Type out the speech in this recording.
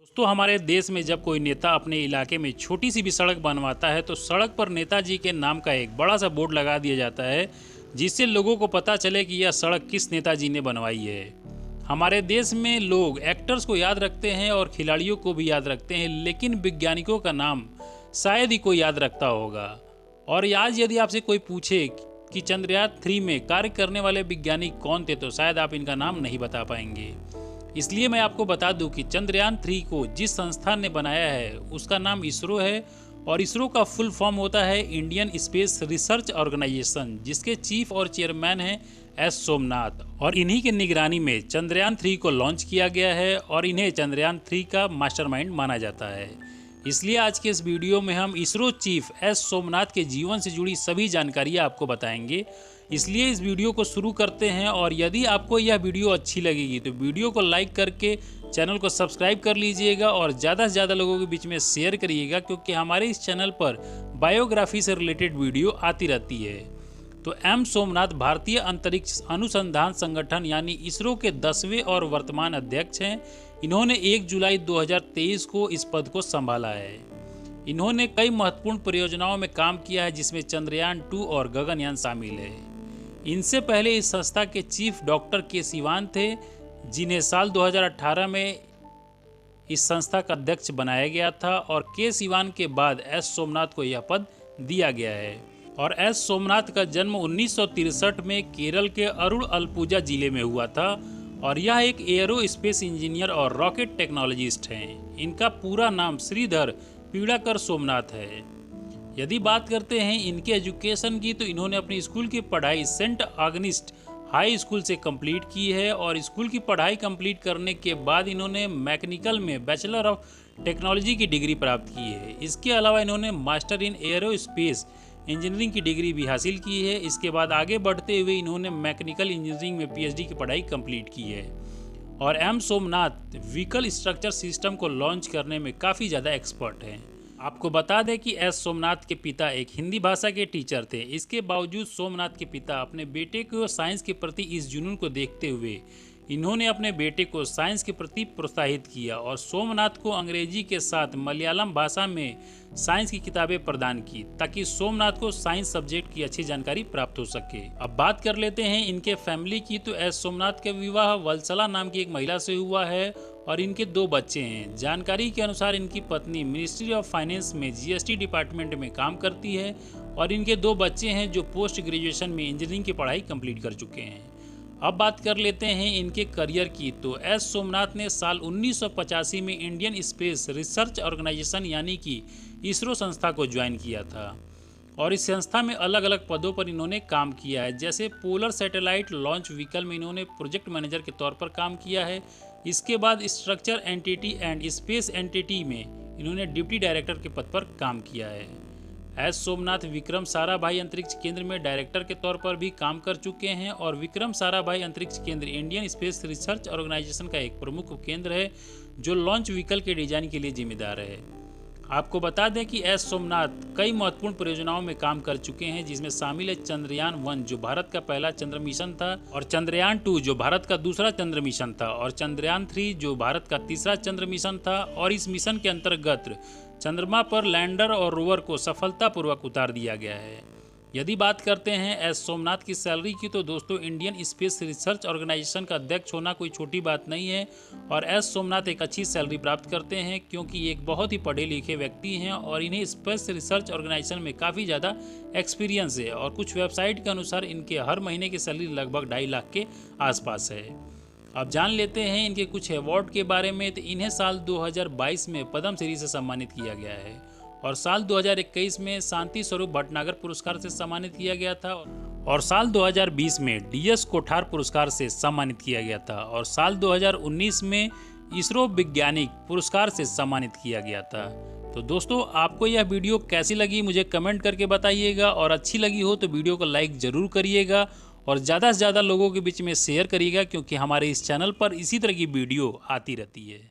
दोस्तों, हमारे देश में जब कोई नेता अपने इलाके में छोटी सी भी सड़क बनवाता है तो सड़क पर नेताजी के नाम का एक बड़ा सा बोर्ड लगा दिया जाता है, जिससे लोगों को पता चले कि यह सड़क किस नेताजी ने बनवाई है। हमारे देश में लोग एक्टर्स को याद रखते हैं और खिलाड़ियों को भी याद रखते हैं, लेकिन वैज्ञानिकों का नाम शायद ही कोई याद रखता होगा। और आज यदि आपसे कोई पूछे कि चंद्रयान 3 में कार्य करने वाले वैज्ञानिक कौन थे, तो शायद आप इनका नाम नहीं बता पाएंगे। इसलिए मैं आपको बता दूं कि चंद्रयान 3 को जिस संस्थान ने बनाया है उसका नाम इसरो है, और इसरो का फुल फॉर्म होता है इंडियन स्पेस रिसर्च ऑर्गेनाइजेशन, जिसके चीफ और चेयरमैन हैं एस सोमनाथ। और इन्हीं की निगरानी में चंद्रयान 3 को लॉन्च किया गया है और इन्हें चंद्रयान 3 का मास्टरमाइंड माना जाता है। इसलिए आज के इस वीडियो में हम इसरो चीफ एस सोमनाथ के जीवन से जुड़ी सभी जानकारियाँ आपको बताएंगे। इसलिए इस वीडियो को शुरू करते हैं, और यदि आपको यह वीडियो अच्छी लगेगी तो वीडियो को लाइक करके चैनल को सब्सक्राइब कर लीजिएगा और ज़्यादा से ज़्यादा लोगों के बीच में शेयर करिएगा, क्योंकि हमारे इस चैनल पर बायोग्राफी से रिलेटेड वीडियो आती रहती है। तो एम सोमनाथ भारतीय अंतरिक्ष अनुसंधान संगठन यानी इसरो के 10वें और वर्तमान अध्यक्ष हैं। इन्होंने 1 जुलाई 2023 को इस पद को संभाला है। इन्होंने कई महत्वपूर्ण परियोजनाओं में काम किया है, जिसमें चंद्रयान 2 और गगनयान शामिल है। इनसे पहले इस संस्था के चीफ डॉक्टर के सिवान थे, जिन्हें साल 2018 में इस संस्था का अध्यक्ष बनाया गया था, और के सिवान के बाद एस सोमनाथ को यह पद दिया गया है। और एस सोमनाथ का जन्म 1963 में केरल के अरुण अलपुजा जिले में हुआ था, और यह एक एयरो स्पेस इंजीनियर और रॉकेट टेक्नोलॉजिस्ट हैं। इनका पूरा नाम श्रीधर पीड़ाकर सोमनाथ है। यदि बात करते हैं इनके एजुकेशन की, तो इन्होंने अपनी स्कूल की पढ़ाई सेंट ऑगनिस्ट हाई स्कूल से कंप्लीट की है, और स्कूल की पढ़ाई कंप्लीट करने के बाद इन्होंने मैकेनिकल में बैचलर ऑफ टेक्नोलॉजी की डिग्री प्राप्त की है। इसके अलावा इन्होंने master in arrow space engineering की डिग्री भी हासिल की है। इसके बाद आगे बढ़ते हुए इन्होंने मैकेनिकल इंजीनियरिंग में पीएचडी की पढ़ाई कंप्लीट की है। और M Somnath vehicle structure system को लॉन्च करने में काफ़ी ज़्यादा एक्सपर्ट हैं। आपको बता दें कि एस सोमनाथ के पिता एक हिंदी भाषा के टीचर थे। इसके बावजूद सोमनाथ के पिता अपने बेटे को साइंस के प्रति इस जुनून को देखते हुए इन्होंने अपने बेटे को साइंस के प्रति प्रोत्साहित किया, और सोमनाथ को अंग्रेजी के साथ मलयालम भाषा में साइंस की किताबें प्रदान की, ताकि सोमनाथ को साइंस सब्जेक्ट की अच्छी जानकारी प्राप्त हो सके। अब बात कर लेते हैं इनके फैमिली की। तो एस सोमनाथ का विवाह वत्सला नाम की एक महिला से हुआ है, और इनके 2 बच्चे हैं। जानकारी के अनुसार इनकी पत्नी मिनिस्ट्री ऑफ फाइनेंस में जीएसटी डिपार्टमेंट में काम करती है, और इनके 2 बच्चे हैं जो पोस्ट ग्रेजुएशन में इंजीनियरिंग की पढ़ाई कंप्लीट कर चुके हैं। अब बात कर लेते हैं इनके करियर की। तो एस सोमनाथ ने साल 1985 में इंडियन स्पेस रिसर्च ऑर्गेनाइजेशन यानी कि इसरो संस्था को ज्वाइन किया था, और इस संस्था में अलग अलग पदों पर इन्होंने काम किया है। जैसे पोलर सैटेलाइट लॉन्च व्हीकल में इन्होंने प्रोजेक्ट मैनेजर के तौर पर काम किया है। इसके बाद structure entity and space entity में इन्होंने डिप्टी डायरेक्टर के पद पर काम किया है। एस सोमनाथ विक्रम साराभाई अंतरिक्ष केंद्र में डायरेक्टर के तौर पर भी काम कर चुके हैं, और विक्रम साराभाई अंतरिक्ष केंद्र इंडियन स्पेस रिसर्च ऑर्गेनाइजेशन का एक प्रमुख केंद्र है, जो लॉन्च व्हीकल के डिजाइन के लिए जिम्मेदार है। आपको बता दें कि एस सोमनाथ कई महत्वपूर्ण परियोजनाओं में काम कर चुके हैं, जिसमें शामिल है चंद्रयान 1 जो भारत का पहला चंद्र मिशन था, और चंद्रयान 2 जो भारत का दूसरा चंद्र मिशन था, और चंद्रयान 3 जो भारत का तीसरा चंद्र मिशन था। और इस मिशन के अंतर्गत चंद्रमा पर लैंडर और रोवर को सफलतापूर्वक उतार दिया गया है। यदि बात करते हैं एस सोमनाथ की सैलरी की, तो दोस्तों इंडियन स्पेस रिसर्च ऑर्गेनाइजेशन का अध्यक्ष होना कोई छोटी बात नहीं है, और एस सोमनाथ एक अच्छी सैलरी प्राप्त करते हैं, क्योंकि एक बहुत ही पढ़े लिखे व्यक्ति हैं, और इन्हें स्पेस रिसर्च ऑर्गेनाइजेशन में काफ़ी ज़्यादा एक्सपीरियंस है। और कुछ वेबसाइट के अनुसार इनके हर महीने की सैलरी लगभग 2.5 लाख के आसपास है। अब जान लेते हैं इनके कुछ अवार्ड के बारे में। तो इन्हें साल 2022 में पद्म श्री से सम्मानित किया गया है, और साल 2021 में शांति स्वरूप भटनागर पुरस्कार से सम्मानित किया गया था, और साल 2020 में डीएस कोठार पुरस्कार से सम्मानित किया गया था, और साल 2019 में इसरो वैज्ञानिक पुरस्कार से सम्मानित किया गया था। तो दोस्तों, आपको यह वीडियो कैसी लगी मुझे कमेंट करके बताइएगा, और अच्छी लगी हो तो वीडियो को लाइक ज़रूर करिएगा, और ज़्यादा से ज़्यादा लोगों के बीच में शेयर करिएगा, क्योंकि हमारे इस चैनल पर इसी तरह की वीडियो आती रहती है।